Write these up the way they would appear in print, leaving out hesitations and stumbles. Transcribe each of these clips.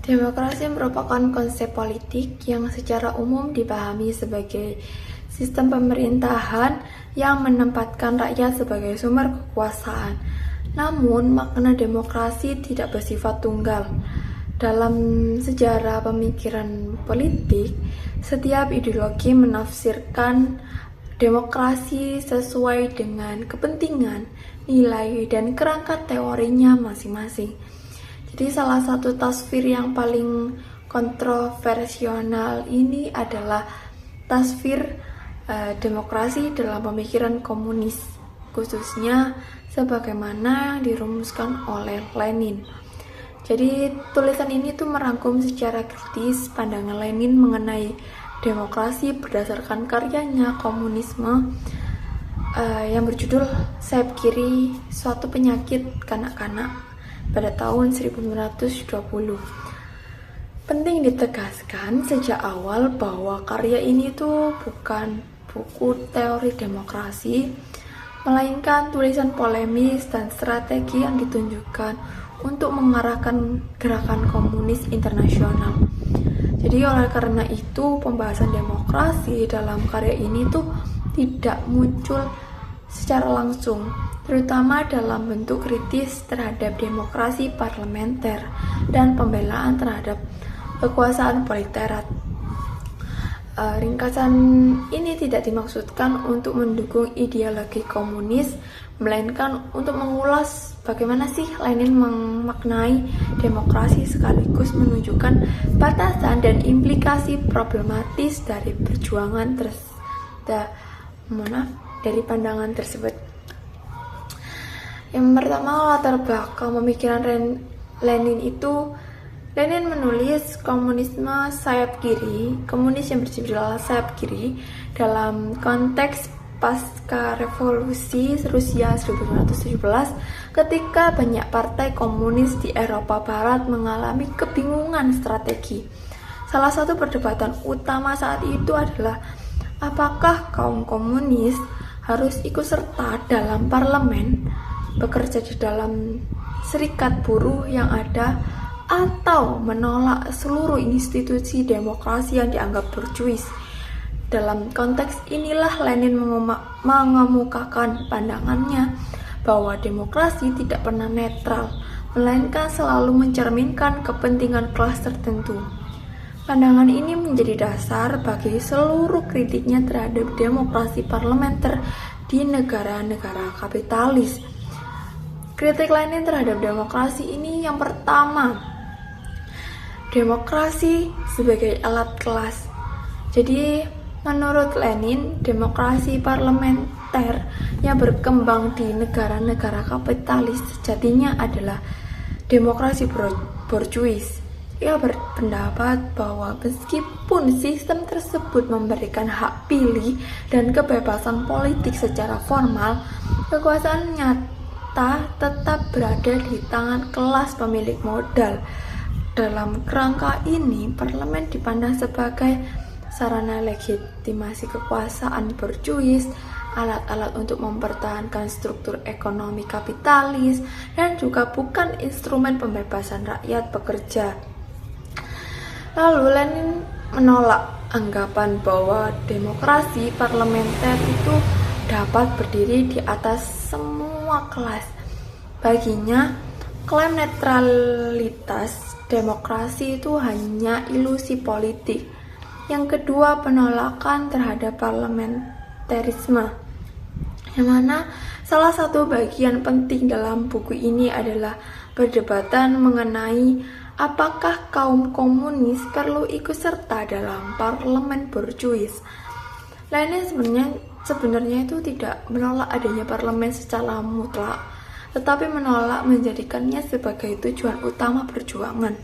Demokrasi merupakan konsep politik yang secara umum dipahami sebagai sistem pemerintahan yang menempatkan rakyat sebagai sumber kekuasaan. Namun, makna demokrasi tidak bersifat tunggal. Dalam sejarah pemikiran politik, setiap ideologi menafsirkan demokrasi sesuai dengan kepentingan, nilai, dan kerangka teorinya masing-masing. Jadi salah satu tasvir yang paling kontroversial ini adalah tasvir demokrasi dalam pemikiran komunis, khususnya sebagaimana dirumuskan oleh Lenin. Jadi tulisan ini tuh merangkum secara kritis pandangan Lenin mengenai demokrasi berdasarkan karyanya Komunisme yang berjudul Sayap Kiri, Suatu Penyakit Kanak-kanak pada tahun 1920. Penting ditegaskan sejak awal bahwa karya ini tuh bukan buku teori demokrasi, melainkan tulisan polemis dan strategi yang ditunjukkan untuk mengarahkan gerakan komunis internasional. Jadi oleh karena itu pembahasan demokrasi dalam karya ini tuh tidak muncul secara langsung, terutama dalam bentuk kritis terhadap demokrasi parlementer dan pembelaan terhadap kekuasaan proletariat. Ringkasan ini tidak dimaksudkan untuk mendukung ideologi komunis, melainkan untuk mengulas bagaimana sih Lenin memaknai demokrasi sekaligus menunjukkan batasan dan implikasi problematis dari perjuangan dari pandangan tersebut. Yang pertama, latar belakang pemikiran Lenin itu, Lenin menulis komunisme sayap kiri, komunis yang berjudul sayap kiri, dalam konteks pasca revolusi Rusia 1917, ketika banyak partai komunis di Eropa Barat mengalami kebingungan strategi. Salah satu perdebatan utama saat itu adalah apakah kaum komunis harus ikut serta dalam parlemen, bekerja di dalam serikat buruh yang ada, atau menolak seluruh institusi demokrasi yang dianggap borjuis. Dalam konteks inilah Lenin mengemukakan pandangannya bahwa demokrasi tidak pernah netral, melainkan selalu mencerminkan kepentingan kelas tertentu. Pandangan ini menjadi dasar bagi seluruh kritiknya terhadap demokrasi parlementer di negara-negara kapitalis. Kritik Lenin terhadap demokrasi ini yang pertama, demokrasi sebagai alat kelas. Jadi menurut Lenin, demokrasi parlementer yang berkembang di negara-negara kapitalis sejatinya adalah demokrasi borjuis. Ia berpendapat bahwa meskipun sistem tersebut memberikan hak pilih dan kebebasan politik secara formal, kekuasaan nyata tetap berada di tangan kelas pemilik modal. Dalam kerangka ini, parlemen dipandang sebagai sarana legitimasi kekuasaan borjuis, alat-alat untuk mempertahankan struktur ekonomi kapitalis, dan juga bukan instrumen pembebasan rakyat bekerja. Lalu Lenin menolak anggapan bahwa demokrasi parlementer itu dapat berdiri di atas semua kelas. Baginya, klaim netralitas demokrasi itu hanya ilusi politik. Yang kedua, penolakan terhadap parlementarisme, yang mana salah satu bagian penting dalam buku ini adalah perdebatan mengenai apakah kaum komunis perlu ikut serta dalam parlemen borjuis. Lenin sebenarnya itu tidak menolak adanya parlemen secara mutlak, tetapi menolak menjadikannya sebagai tujuan utama perjuangan.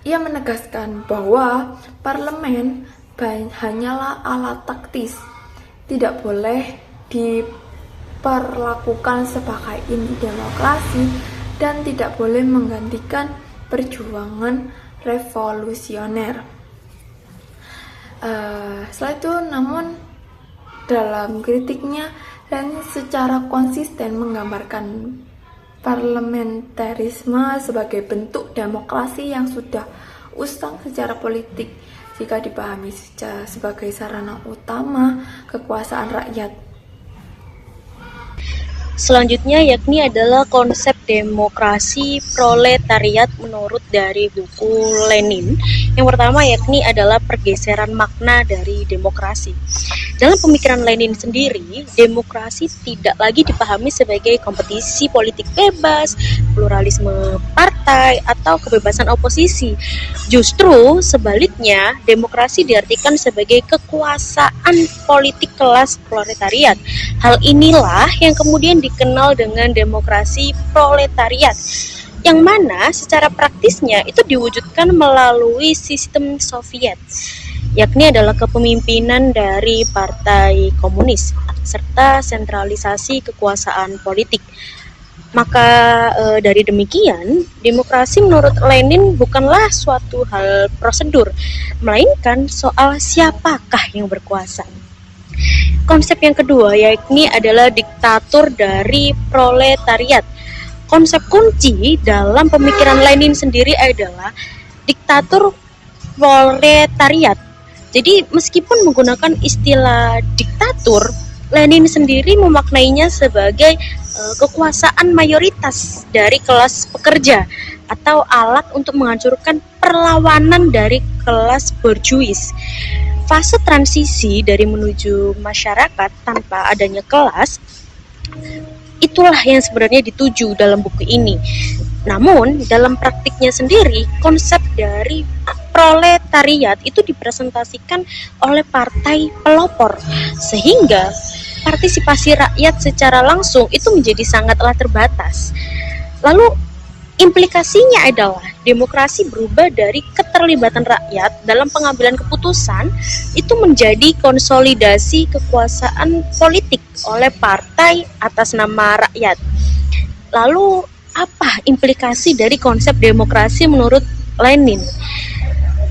Ia menegaskan bahwa parlemen hanyalah alat taktis, tidak boleh diperlakukan sebagai inti demokrasi, dan tidak boleh menggantikan perjuangan revolusioner. Setelah itu, namun dalam kritiknya, Lenin secara konsisten menggambarkan parlementarisme sebagai bentuk demokrasi yang sudah usang secara politik jika dipahami sebagai sarana utama kekuasaan rakyat. Selanjutnya yakni adalah konsep demokrasi proletariat menurut dari buku Lenin. Yang pertama yakni adalah pergeseran makna dari demokrasi. Dalam pemikiran Lenin sendiri, demokrasi tidak lagi dipahami sebagai kompetisi politik bebas, pluralisme partai, atau kebebasan oposisi. Justru sebaliknya, demokrasi diartikan sebagai kekuasaan politik kelas proletariat. Hal inilah yang kemudian dikenal dengan demokrasi proletariat, yang mana secara praktisnya itu diwujudkan melalui sistem Soviet, yakni adalah kepemimpinan dari Partai Komunis serta sentralisasi kekuasaan politik. Maka dari demikian, demokrasi menurut Lenin bukanlah suatu hal prosedur, melainkan soal siapakah yang berkuasa. Konsep yang kedua yakni adalah diktatur dari proletariat. Konsep kunci dalam pemikiran Lenin sendiri adalah diktatur proletariat. Jadi meskipun menggunakan istilah diktatur, Lenin sendiri memaknainya sebagai kekuasaan mayoritas dari kelas pekerja atau alat untuk menghancurkan perlawanan dari kelas borjuis. Fase transisi dari menuju masyarakat tanpa adanya kelas, itulah yang sebenarnya dituju dalam buku ini. Namun, dalam praktiknya sendiri, konsep dari proletariat itu dipresentasikan oleh partai pelopor, sehingga partisipasi rakyat secara langsung itu menjadi sangatlah terbatas. Lalu, implikasinya adalah demokrasi berubah dari keterlibatan rakyat dalam pengambilan keputusan itu menjadi konsolidasi kekuasaan politik oleh partai atas nama rakyat. Lalu apa implikasi dari konsep demokrasi menurut Lenin?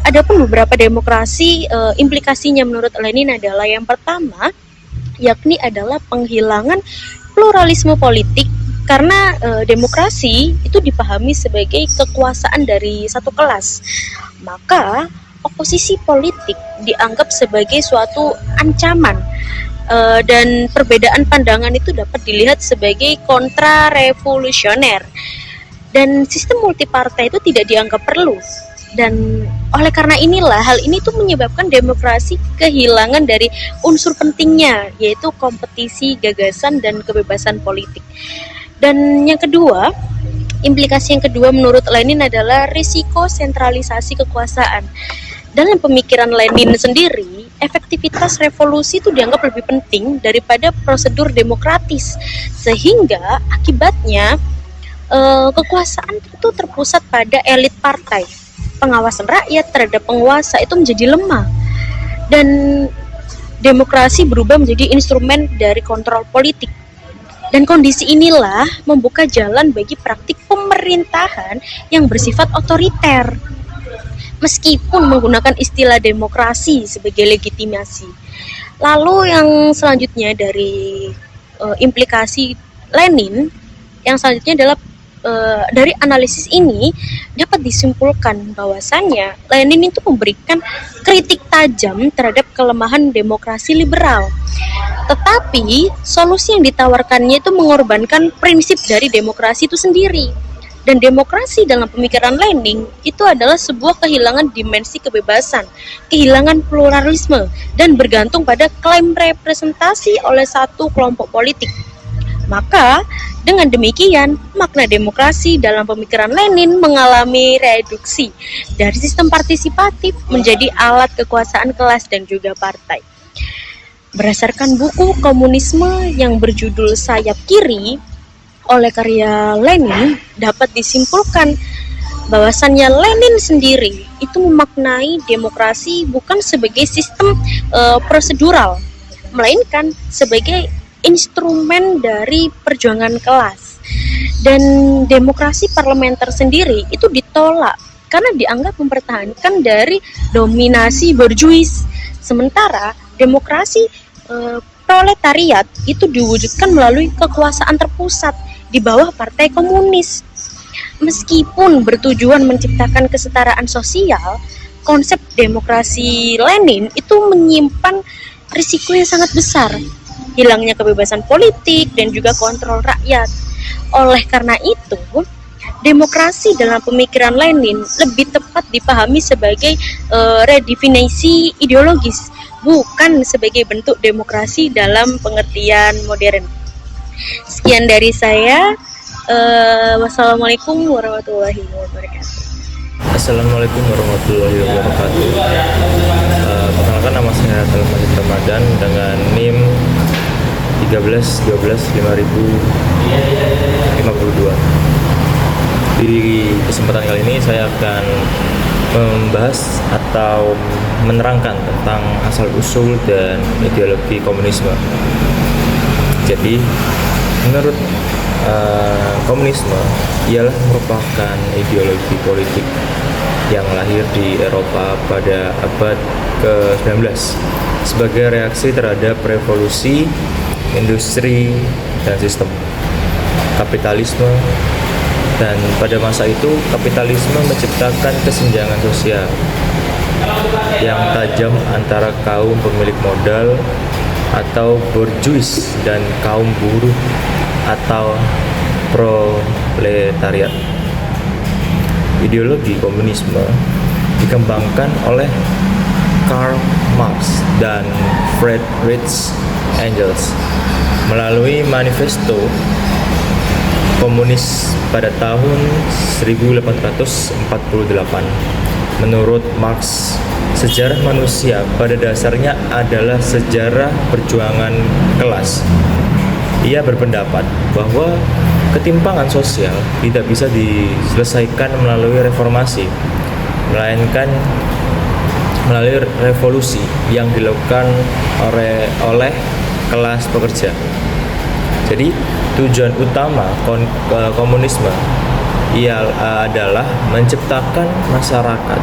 Adapun beberapa demokrasi, implikasinya menurut Lenin adalah yang pertama, yakni adalah penghilangan pluralisme politik. Karena demokrasi itu dipahami sebagai kekuasaan dari satu kelas, maka oposisi politik dianggap sebagai suatu ancaman, dan perbedaan pandangan itu dapat dilihat sebagai kontra-revolusioner, dan sistem multipartai itu tidak dianggap perlu. Dan oleh karena inilah hal ini tuh menyebabkan demokrasi kehilangan dari unsur pentingnya, yaitu kompetisi gagasan dan kebebasan politik. Dan yang kedua, implikasi yang kedua menurut Lenin adalah risiko sentralisasi kekuasaan. Dalam pemikiran Lenin sendiri, efektivitas revolusi itu dianggap lebih penting daripada prosedur demokratis, sehingga akibatnya kekuasaan itu terpusat pada elit partai. Pengawasan rakyat terhadap penguasa itu menjadi lemah, dan demokrasi berubah menjadi instrumen dari kontrol politik. Dan kondisi inilah membuka jalan bagi praktik pemerintahan yang bersifat otoriter, meskipun menggunakan istilah demokrasi sebagai legitimasi. Lalu yang selanjutnya dari implikasi Lenin, yang selanjutnya adalah dari analisis ini dapat disimpulkan bahwasannya Lenin itu memberikan kritik tajam terhadap kelemahan demokrasi liberal. Tetapi solusi yang ditawarkannya itu mengorbankan prinsip dari demokrasi itu sendiri. Dan demokrasi dalam pemikiran Lenin itu adalah sebuah kehilangan dimensi kebebasan, kehilangan pluralisme, dan bergantung pada klaim representasi oleh satu kelompok politik. Maka dengan demikian, makna demokrasi dalam pemikiran Lenin mengalami reduksi dari sistem partisipatif menjadi alat kekuasaan kelas dan juga partai. Berdasarkan buku komunisme yang berjudul Sayap Kiri oleh karya Lenin, dapat disimpulkan bahwasannya Lenin sendiri itu memaknai demokrasi bukan sebagai sistem prosedural, melainkan sebagai instrumen dari perjuangan kelas. Dan demokrasi parlementer sendiri itu ditolak karena dianggap mempertahankan dari dominasi borjuis, sementara demokrasi proletariat itu diwujudkan melalui kekuasaan terpusat di bawah Partai Komunis. Meskipun bertujuan menciptakan kesetaraan sosial, konsep demokrasi Lenin itu menyimpan risiko yang sangat besar, hilangnya kebebasan politik dan juga kontrol rakyat. Oleh karena itu, demokrasi dalam pemikiran Lenin lebih tepat dipahami sebagai redefinisi ideologis, bukan sebagai bentuk demokrasi dalam pengertian modern. Sekian dari saya. Wassalamualaikum warahmatullahi wabarakatuh. Assalamualaikum warahmatullahi wabarakatuh. Perkenalkan, nama saya Salam Majid Ramadan dengan NIM 13 12 5052. Di kesempatan kali ini saya akan membahas atau menerangkan tentang asal-usul dan ideologi komunisme. Jadi, menurut komunisme ialah merupakan ideologi politik yang lahir di Eropa pada abad ke-19 sebagai reaksi terhadap revolusi industri dan sistem kapitalisme. Dan pada masa itu kapitalisme menciptakan kesenjangan sosial yang tajam antara kaum pemilik modal atau bourgeois dan kaum buruh atau proletariat. Ideologi komunisme dikembangkan oleh Karl Marx dan Friedrich Engels melalui manifesto komunis pada tahun 1848. Menurut Marx, sejarah manusia pada dasarnya adalah sejarah perjuangan kelas. Ia berpendapat bahwa ketimpangan sosial tidak bisa diselesaikan melalui reformasi, melainkan melalui revolusi yang dilakukan oleh kelas pekerja. Jadi, tujuan utama komunisme adalah menciptakan masyarakat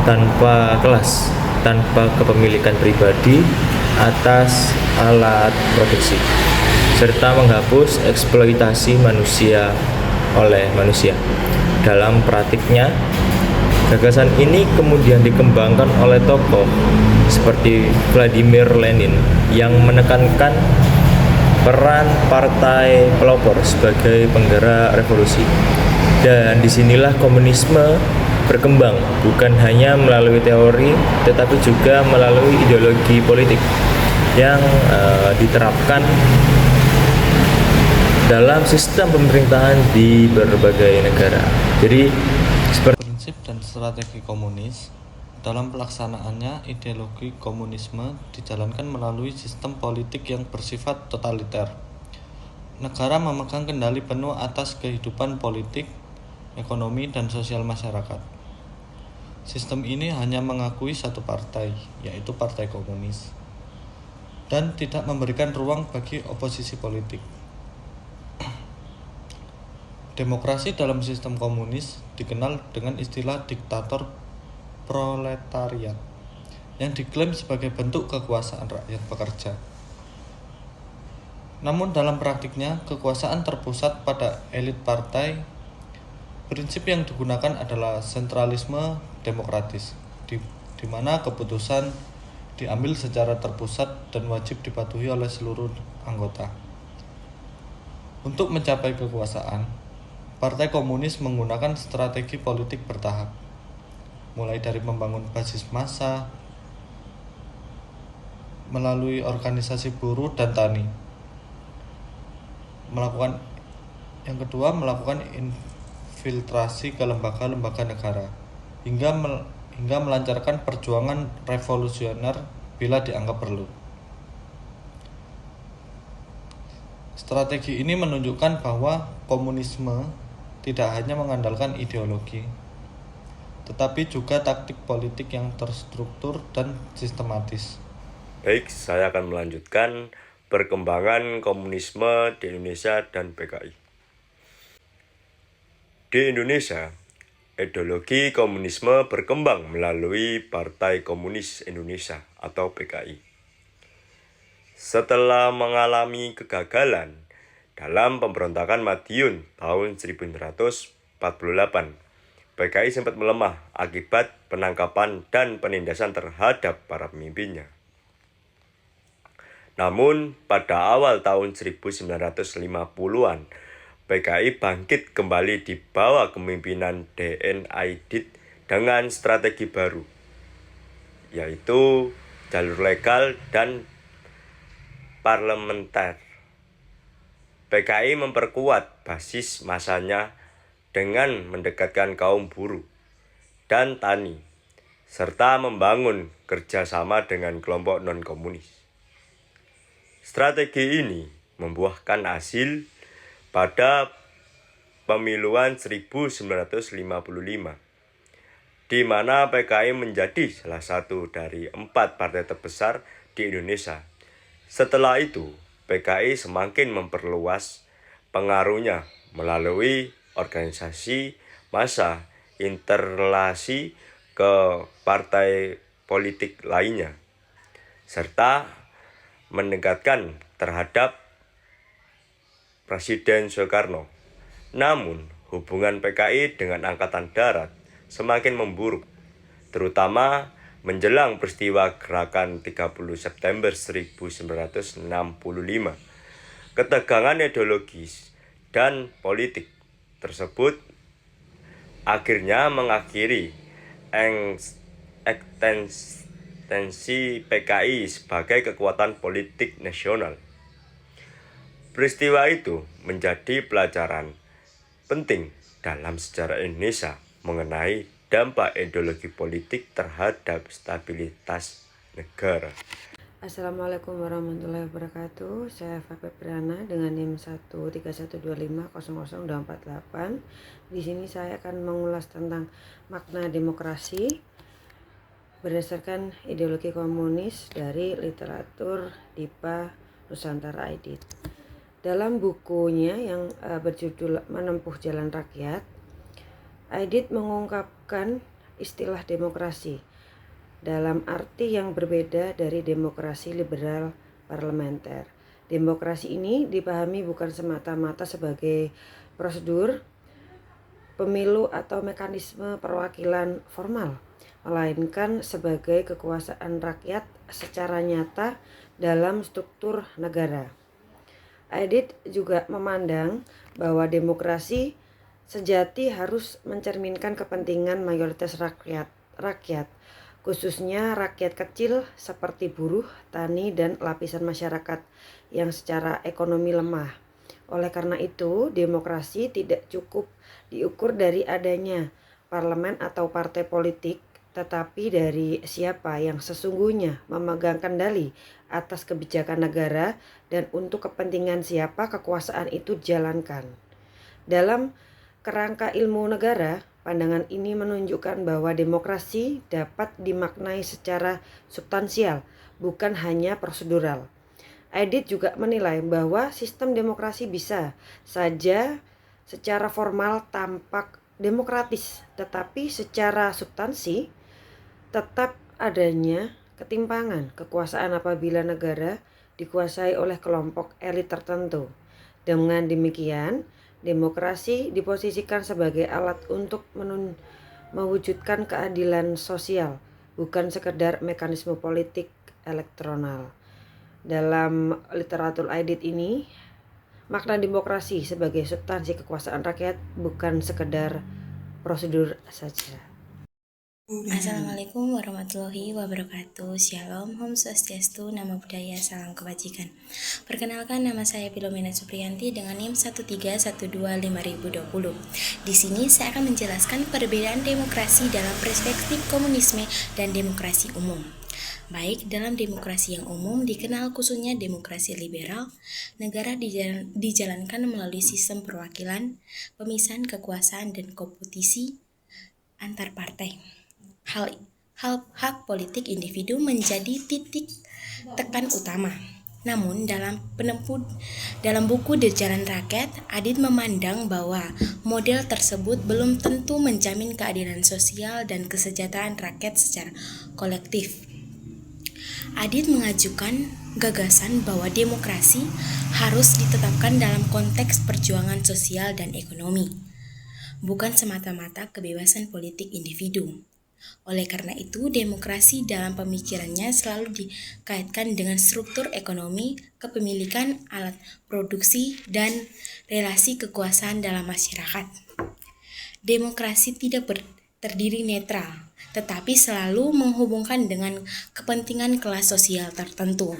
tanpa kelas, tanpa kepemilikan pribadi atas alat produksi, serta menghapus eksploitasi manusia oleh manusia. Dalam praktiknya, gagasan ini kemudian dikembangkan oleh tokoh seperti Vladimir Lenin yang menekankan peran partai pelopor sebagai penggerak revolusi. Dan disinilah komunisme berkembang, bukan hanya melalui teori, tetapi juga melalui ideologi politik yang diterapkan dalam sistem pemerintahan di berbagai negara. Jadi, prinsip dan strategi komunis. Dalam pelaksanaannya, ideologi komunisme dijalankan melalui sistem politik yang bersifat totaliter. Negara memegang kendali penuh atas kehidupan politik, ekonomi, dan sosial masyarakat. Sistem ini hanya mengakui satu partai, yaitu Partai Komunis, dan tidak memberikan ruang bagi oposisi politik. Demokrasi dalam sistem komunis dikenal dengan istilah diktator proletariat yang diklaim sebagai bentuk kekuasaan rakyat pekerja. Namun dalam praktiknya, kekuasaan terpusat pada elit partai. Prinsip yang digunakan adalah sentralisme demokratis, di mana keputusan diambil secara terpusat dan wajib dipatuhi oleh seluruh anggota. Untuk mencapai kekuasaan, Partai Komunis menggunakan strategi politik bertahap, mulai dari membangun basis massa, melalui organisasi buruh dan tani. Melakukan infiltrasi ke lembaga-lembaga negara, hingga melancarkan perjuangan revolusioner bila dianggap perlu. Strategi ini menunjukkan bahwa komunisme tidak hanya mengandalkan ideologi, tetapi juga taktik politik yang terstruktur dan sistematis. baik, saya akan melanjutkan perkembangan komunisme di Indonesia dan PKI. Di Indonesia, ideologi komunisme berkembang melalui Partai Komunis Indonesia atau PKI. Setelah mengalami kegagalan dalam pemberontakan Madiun tahun 1948. PKI sempat melemah akibat penangkapan dan penindasan terhadap para pemimpinnya. Namun, pada awal tahun 1950-an, PKI bangkit kembali di bawah kepemimpinan DN Aidit dengan strategi baru, yaitu jalur legal dan parlementer. PKI memperkuat basis masanya dengan mendekatkan kaum buruh dan tani, serta membangun kerjasama dengan kelompok non-komunis. Strategi ini membuahkan hasil pada pemiluan 1955, di mana PKI menjadi salah satu dari 4 partai terbesar di Indonesia. Setelah itu, PKI semakin memperluas pengaruhnya melalui organisasi massa, interrelasi ke partai politik lainnya, serta meningkatkan terhadap Presiden Soekarno. Namun, hubungan PKI dengan Angkatan Darat semakin memburuk, terutama menjelang peristiwa Gerakan 30 September 1965. Ketegangan ideologis dan politik tersebut akhirnya mengakhiri eksistensi PKI sebagai kekuatan politik nasional. Peristiwa itu menjadi pelajaran penting dalam sejarah Indonesia mengenai dampak ideologi politik terhadap stabilitas negara. Assalamualaikum warahmatullahi wabarakatuh. Saya Fabi Prana dengan NIM 13125000248. Di sini saya akan mengulas tentang makna demokrasi berdasarkan ideologi komunis dari literatur Dipa Nusantara Aidit. Dalam bukunya yang berjudul Menempuh Jalan Rakyat, Aidit mengungkapkan istilah demokrasi dalam arti yang berbeda dari demokrasi liberal parlementer. Demokrasi ini dipahami bukan semata-mata sebagai prosedur pemilu atau mekanisme perwakilan formal, melainkan sebagai kekuasaan rakyat secara nyata dalam struktur negara. Aidit juga memandang bahwa demokrasi sejati harus mencerminkan kepentingan mayoritas rakyat, khususnya rakyat kecil seperti buruh, tani, dan lapisan masyarakat yang secara ekonomi lemah. Oleh karena itu, demokrasi tidak cukup diukur dari adanya parlemen atau partai politik, tetapi dari siapa yang sesungguhnya memegang kendali atas kebijakan negara dan untuk kepentingan siapa kekuasaan itu dijalankan. Dalam kerangka ilmu negara, pandangan ini menunjukkan bahwa demokrasi dapat dimaknai secara substansial, bukan hanya prosedural. Aidit juga menilai bahwa sistem demokrasi bisa saja secara formal tampak demokratis, tetapi secara substansi tetap adanya ketimpangan kekuasaan apabila negara dikuasai oleh kelompok elit tertentu. Dengan demikian, demokrasi diposisikan sebagai alat untuk mewujudkan keadilan sosial, bukan sekedar mekanisme politik elektoral. Dalam literatur Aidit ini, makna demokrasi sebagai substansi kekuasaan rakyat, bukan sekedar prosedur saja. Assalamualaikum warahmatullahi wabarakatuh. Shalom, Om Swastiastu, Namo Buddhaya, Salam Kebajikan. Perkenalkan, nama saya Filomena Supriyanti dengan NIM 13125.020. Di sini saya akan menjelaskan perbedaan demokrasi dalam perspektif komunisme dan demokrasi umum. Baik, dalam demokrasi yang umum dikenal khususnya demokrasi liberal, negara dijalankan melalui sistem perwakilan, pemisahan kekuasaan dan kompetisi antar partai. Hak politik individu menjadi titik tekan utama. Namun dalam buku The Jalan Rakyat, Aidit memandang bahwa model tersebut belum tentu menjamin keadilan sosial dan kesejahteraan rakyat secara kolektif. Adit mengajukan gagasan bahwa demokrasi harus ditetapkan dalam konteks perjuangan sosial dan ekonomi, bukan semata-mata kebebasan politik individu. Oleh karena itu, demokrasi dalam pemikirannya selalu dikaitkan dengan struktur ekonomi, kepemilikan, alat produksi, dan relasi kekuasaan dalam masyarakat. Demokrasi tidak terdiri netral, tetapi selalu menghubungkan dengan kepentingan kelas sosial tertentu.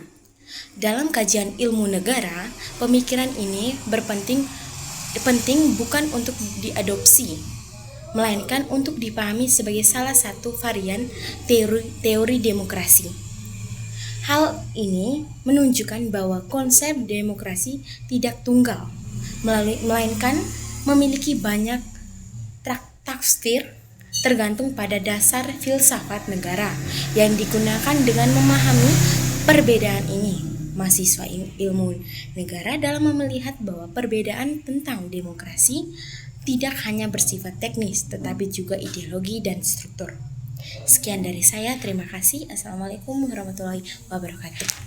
Dalam kajian ilmu negara, pemikiran ini penting bukan untuk diadopsi, melainkan untuk dipahami sebagai salah satu varian teori demokrasi. Hal ini menunjukkan bahwa konsep demokrasi tidak tunggal, melainkan memiliki banyak tafsir tergantung pada dasar filsafat negara yang digunakan dengan memahami perbedaan ini. Mahasiswa ilmu negara dalam melihat bahwa perbedaan tentang demokrasi tidak hanya bersifat teknis, tetapi juga ideologi dan struktur. Sekian dari saya, terima kasih. Assalamualaikum warahmatullahi wabarakatuh.